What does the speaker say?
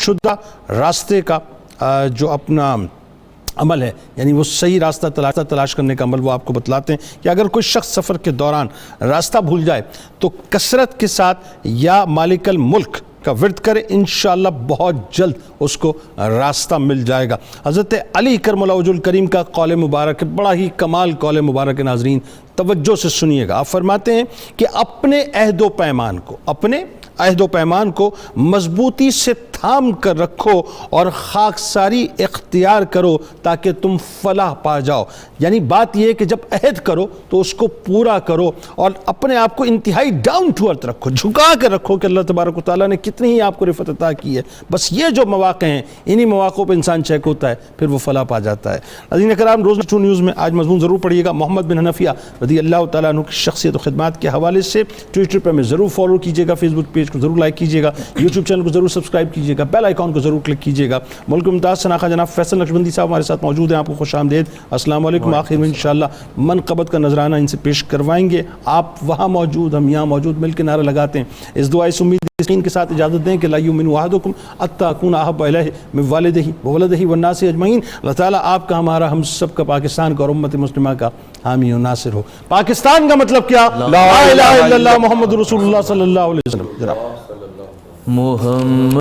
شدہ راستے کا جو اپنا عمل ہے، یعنی وہ صحیح راستہ تلاش کرنے کا عمل، وہ آپ کو بتلاتے ہیں کہ اگر کوئی شخص سفر کے دوران راستہ بھول جائے تو کثرت کے ساتھ یا مالک الملک کا ورد کرے، انشاءاللہ بہت جلد اس کو راستہ مل جائے گا۔ حضرت علی کرم اللہ وجہ الکریم کا قول مبارک ہے، بڑا ہی کمال قول مبارک ہے، ناظرین توجہ سے سنیے گا۔ آپ فرماتے ہیں کہ اپنے عہد و پیمان کو مضبوطی سے تھام کر رکھو اور خاکساری اختیار کرو تاکہ تم فلاح پا جاؤ۔ یعنی بات یہ ہے کہ جب عہد کرو تو اس کو پورا کرو اور اپنے آپ کو انتہائی ڈاؤن ٹو ارتھ رکھو، جھکا کر رکھو کہ اللہ تبارک و تعالیٰ نے کتنی ہی آپ کو رفعت عطا کی ہے۔ بس یہ جو مواقع ہیں، انہی مواقع پہ انسان چیک ہوتا ہے، پھر وہ فلاح پا جاتا ہے۔ ناظرین کرام، روز ٹو نیوز میں آج مضمون ضرور پڑھیے گا محمد بن حنفیہ رضی اللہ تعالیٰ عنہ کی شخصیت و خدمات کے حوالے سے۔ ٹویٹر پہ ہمیں ضرور فالو کیجیے گا، فیس بک پیج کو ضرور لائک کیجیے گا، یوٹیوب چینل کو ضرور سبسکرائب کیجیے گا، بیل آئیکن کو ضرور کلک کیجیے گا۔ ملک ممتاز سناخہ جناب فیصل نقشبندی صاحب ہمارے ساتھ موجود ہیں، آپ کو خوش آمدید، السلام علیکم۔ آخر میں انشاءاللہ منقبت کا نذرانہ ان سے پیش کروائیں گے، آپ وہاں موجود، ہم یہاں موجود، مل کے نعرہ لگاتے ہیں۔ اس دعا اس امید یقین کے ساتھ اجازت دیں کہ لا یؤمن احدکم حتی اکون احب الیہ من والدہ وولدہ والناس اجمعین۔ اللہ تعالیٰ آپ کا، ہمارا، ہم سب کا، پاکستان کا اور امت مسلمہ کا حامی و ناصر ہو۔ پاکستان کا مطلب کیا؟ لا الہ الا اللہ محمد رسول اللہ صلی اللہ علیہ وسلم۔ جناب محمد